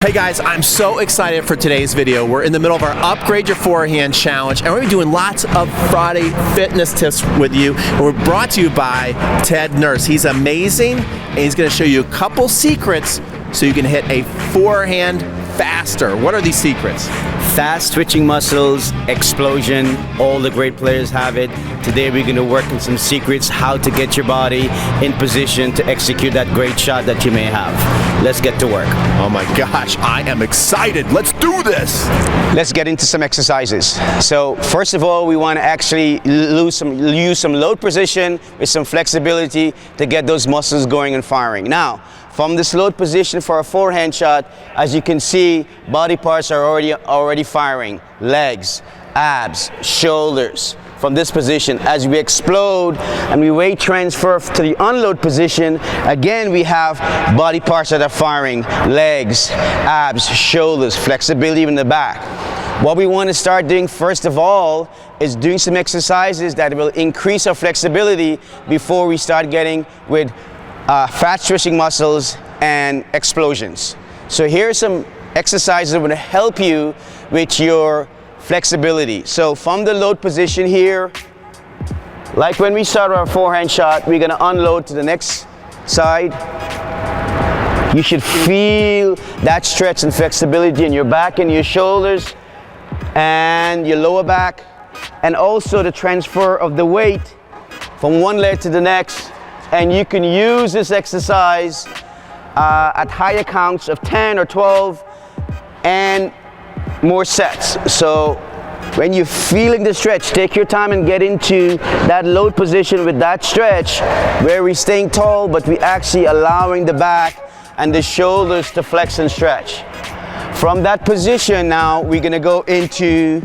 Hey guys, I'm so excited for today's video. We're in the middle of our Upgrade Your Forehand Challenge, and we're going to be doing lots of Friday fitness tips with you. And we're brought to you by Ted Nurse. He's amazing, and he's going to show you a couple secrets so you can hit a forehand faster. What are these secrets? Fast twitching muscles, explosion, all the great players have it. Today we're going to work on some secrets, how to get your body in position to execute that great shot that you may have. Let's get to work. Oh my gosh, I am excited. Let's do this. Let's get into some exercises. So first of all, we want to actually use some load position with some flexibility to get those muscles going and firing. Now, from this load position for a forehand shot, as you can see, body parts are already firing. Legs, abs, shoulders. From this position, as we explode and we weight transfer to the unload position, again we have body parts that are firing. Legs, abs, shoulders, flexibility in the back. What we want to start doing first of all is doing some exercises that will increase our flexibility before we start getting with fast twitching muscles and explosions. So here are some exercises that will help you with your flexibility. So from the load position here, like when we start our forehand shot, we're going to unload to the next side. You should feel that stretch and flexibility in your back and your shoulders and your lower back, and also the transfer of the weight from one leg to the next. And you can use this exercise at higher counts of 10 or 12 and more sets. So when you're feeling the stretch, take your time and get into that load position with that stretch where we're staying tall, but we're actually allowing the back and the shoulders to flex and stretch. From that position now, we're gonna go into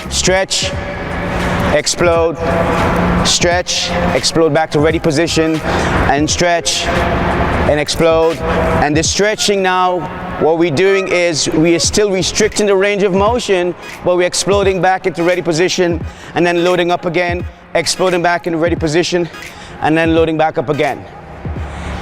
stretch, explode, stretch, explode back to ready position, and stretch and explode. And the stretching now, what we're doing is we are still restricting the range of motion, but we're exploding back into ready position and then loading up again, exploding back into ready position and then loading back up again.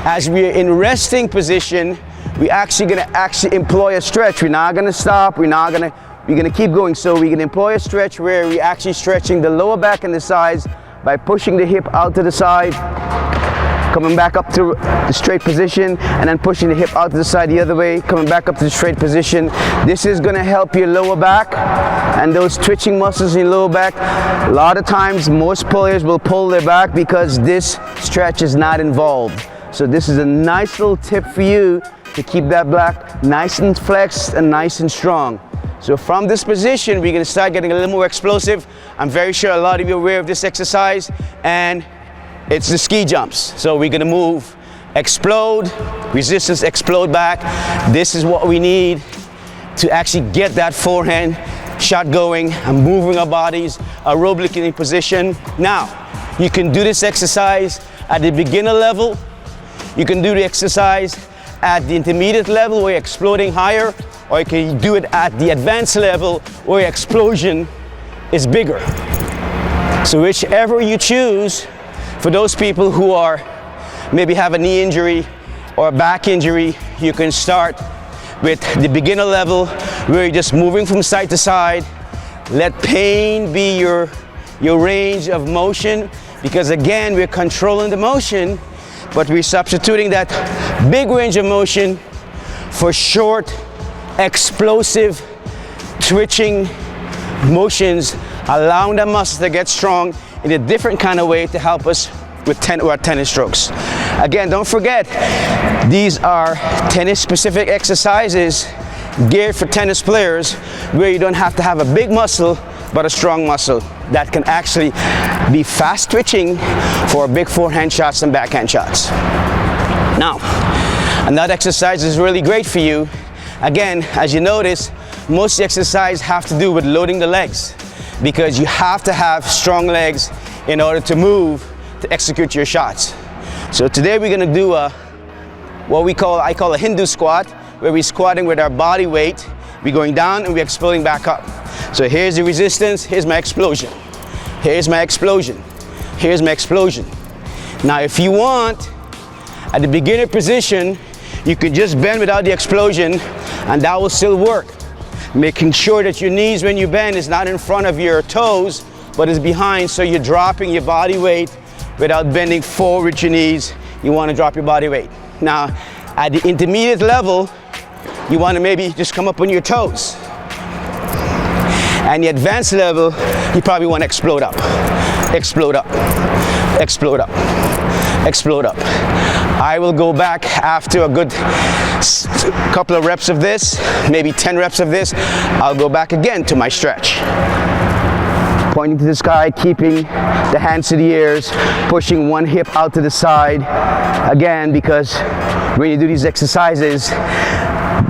As we are in resting position, we're actually gonna employ a stretch. We're not gonna stop, we're gonna keep going. So we can employ a stretch where we're actually stretching the lower back and the sides by pushing the hip out to the side, coming back up to the straight position, and then pushing the hip out to the side the other way, coming back up to the straight position. This is going to help your lower back and those twitching muscles in your lower back. A lot of times, most players will pull their back because this stretch is not involved. So this is a nice little tip for you to keep that back nice and flexed and nice and strong. So from this position, we're going to start getting a little more explosive. I'm very sure a lot of you are aware of this exercise, and it's the ski jumps. So we're going to move, explode, resistance, explode back. This is what we need to actually get that forehand shot going and moving our bodies aerobically in position. Now, you can do this exercise at the beginner level. You can do the exercise at the intermediate level where you're exploding higher, or you can do it at the advanced level where your explosion is bigger. So whichever you choose, for those people who are maybe have a knee injury or a back injury, you can start with the beginner level where you're just moving from side to side. Let pain be your range of motion, because again, we're controlling the motion, but we're substituting that big range of motion for short, explosive, twitching motions, allowing the muscles to get strong in a different kind of way to help us with tennis strokes. Again, don't forget, these are tennis-specific exercises geared for tennis players where you don't have to have a big muscle, but a strong muscle that can actually be fast twitching for big forehand shots and backhand shots. Now, another exercise is really great for you. Again, as you notice, most of the exercise have to do with loading the legs, because you have to have strong legs in order to move, to execute your shots. So today we're going to do what I call a Hindu squat, where we're squatting with our body weight. We're going down and we're exploding back up. So here's the resistance, here's my explosion. Here's my explosion. Here's my explosion. Now if you want, at the beginner position, you can just bend without the explosion, and that will still work. Making sure that your knees when you bend is not in front of your toes, but is behind, so you're dropping your body weight without bending forward with your knees. You want to drop your body weight. Now, at the intermediate level, you want to maybe just come up on your toes. And the advanced level, you probably want to explode up, explode up, explode up, explode up. I will go back after a good couple of reps of this, maybe 10 reps of this. I'll go back again to my stretch. Pointing to the sky, keeping the hands to the ears, pushing one hip out to the side. Again, because when you do these exercises,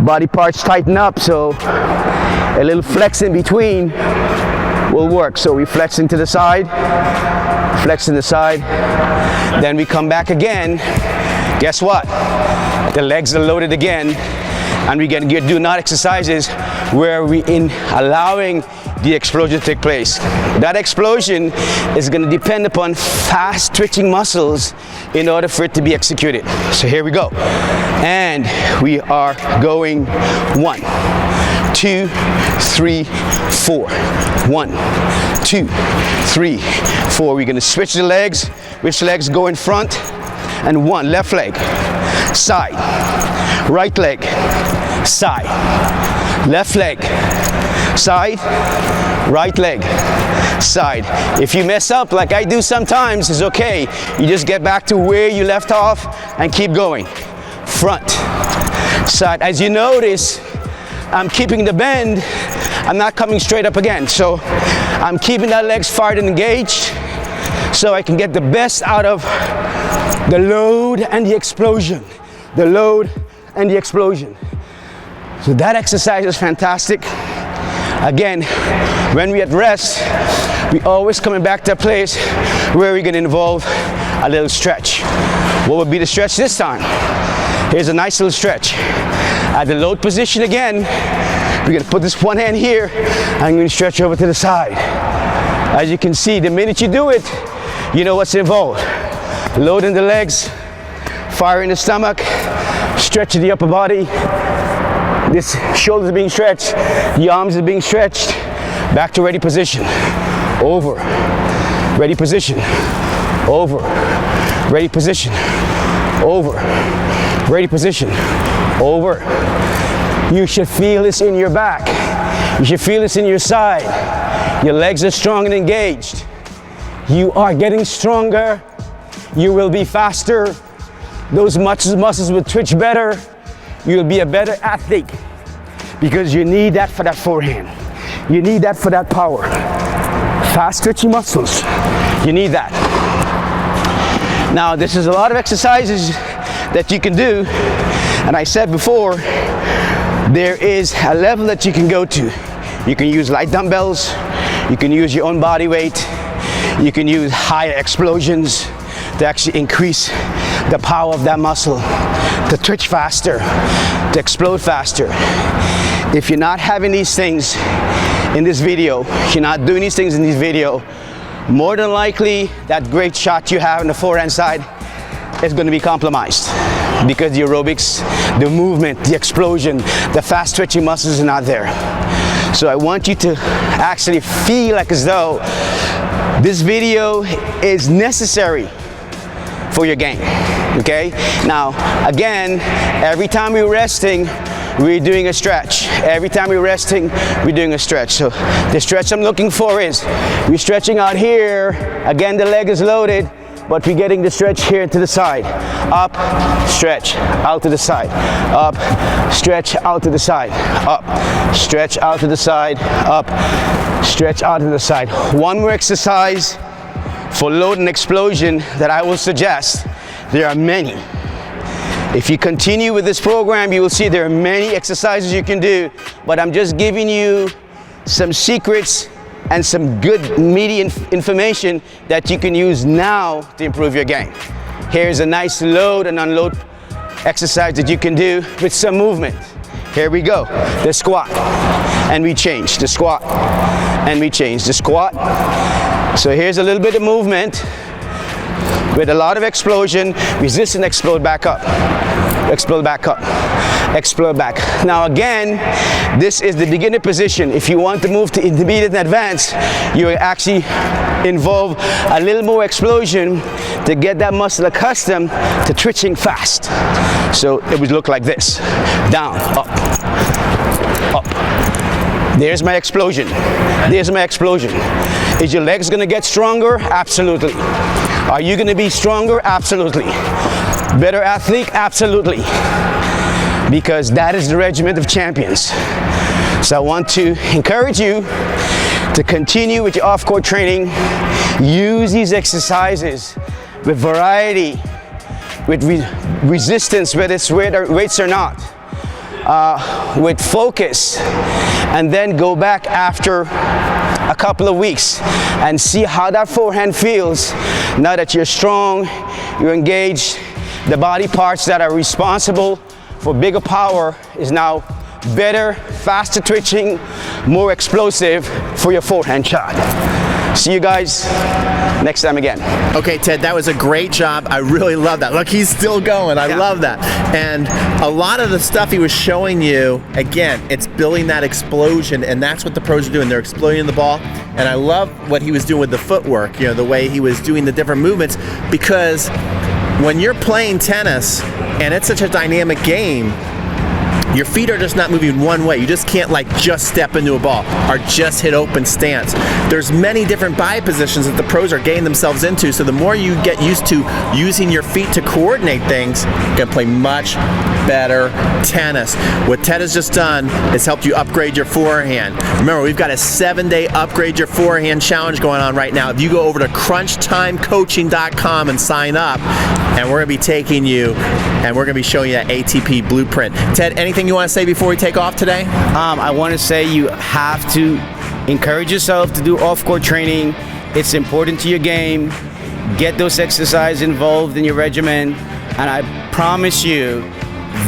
body parts tighten up, so a little flex in between will work. So we flex into the side, flex in the side, then we come back again. Guess what? The legs are loaded again, and we can do not exercises where we in allowing the explosion to take place. That explosion is going to depend upon fast twitching muscles in order for it to be executed. So here we go. And we are going 1, 2, 3, 4. 1, 2, 3, 4. We're going to switch the legs. Which legs go in front? And 1, left leg, side, right leg, side, left leg, side, right leg, side. If you mess up like I do sometimes, it's okay. You just get back to where you left off and keep going. Front, side. As you notice, I'm keeping the bend. I'm not coming straight up again. So I'm keeping that legs fired and engaged so I can get the best out of the load and the explosion. The load and the explosion. So that exercise is fantastic. Again, when we at rest, we always coming back to a place where we're going to involve a little stretch. What would be the stretch this time? Here's a nice little stretch. At the load position again, we're going to put this one hand here. I'm going to stretch over to the side. As you can see, the minute you do it, you know what's involved. Load in the legs, fire in the stomach, stretch the upper body. This shoulders are being stretched, the arms are being stretched. Back to ready position. Over. Ready position. Over. Ready position. Over. Ready position. Over. You should feel this in your back. You should feel this in your side. Your legs are strong and engaged. You are getting stronger. You will be faster. Those muscles will twitch better. You'll be a better athlete because you need that for that forehand. You need that for that power. Fast twitching muscles. You need that. Now, this is a lot of exercises that you can do. And I said before, there is a level that you can go to. You can use light dumbbells. You can use your own body weight. You can use higher explosions to actually increase the power of that muscle, to twitch faster, to explode faster. If you're not having these things in this video, you're not doing these things in this video, more than likely that great shot you have on the forehand side is going to be compromised because the aerobics, the movement, the explosion, the fast twitching muscles are not there. So I want you to actually feel like as though this video is necessary for your game, okay? Now, again, every time we're resting, we're doing a stretch. Every time we're resting, we're doing a stretch. So the stretch I'm looking for is, we're stretching out here. Again, the leg is loaded, but we're getting the stretch here to the side. Up, stretch, out to the side. Up, stretch, out to the side. Up, stretch, out to the side. Up, stretch, out to the side. One more exercise for load and explosion that I will suggest. There are many. If you continue with this program, you will see there are many exercises you can do, but I'm just giving you some secrets and some good meaty information that you can use now to improve your game. Here's a nice load and unload exercise that you can do with some movement. Here we go. The squat, and we change. The squat, and we change. The squat. So here's a little bit of movement with a lot of explosion. Resist and explode back up. Explode back up. explode back. Now again, this is the beginner position. If you want to move to intermediate and advanced, you actually involve a little more explosion to get that muscle accustomed to twitching fast. So it would look like this. Down, up, up. There's my explosion. There's my explosion. Is your legs gonna get stronger? Absolutely. Are you gonna be stronger? Absolutely. Better athlete? Absolutely. Because that is the regiment of champions. So I want to encourage you to continue with your off-court training. Use these exercises with variety, with resistance, whether it's weights or not, with focus, and then go back after a couple of weeks and see how that forehand feels now that you're strong, you're engaged. The body parts that are responsible for bigger power is now better, faster twitching, more explosive for your forehand shot. See you guys next time again. Okay, Ted, that was a great job. I really love that. Look, he's still going. I love that. And a lot of the stuff he was showing you, again, it's building that explosion, and that's what the pros are doing. They're exploding the ball. And I love what he was doing with the footwork, you know, the way he was doing the different movements, because when you're playing tennis and it's such a dynamic game, your feet are just not moving one way. You just can't like just step into a ball or just hit open stance. There's many different body positions that the pros are getting themselves into, so the more you get used to using your feet to coordinate things, you can play much better tennis. What Ted has just done is helped you upgrade your forehand. Remember, we've got a 7-day upgrade your forehand challenge going on right now. If you go over to crunchtimecoaching.com and sign up, and we're going to be taking you and we're going to be showing you that ATP blueprint. Ted, anything you want to say before we take off today? I want to say you have to encourage yourself to do off-court training. It's important to your game. Get those exercises involved in your regimen, and I promise you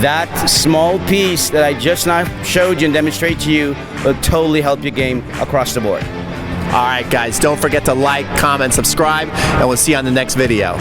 that small piece that I just now showed you and demonstrate to you will totally help your game across the board. All right, guys, don't forget to like, comment, subscribe, and we'll see you on the next video.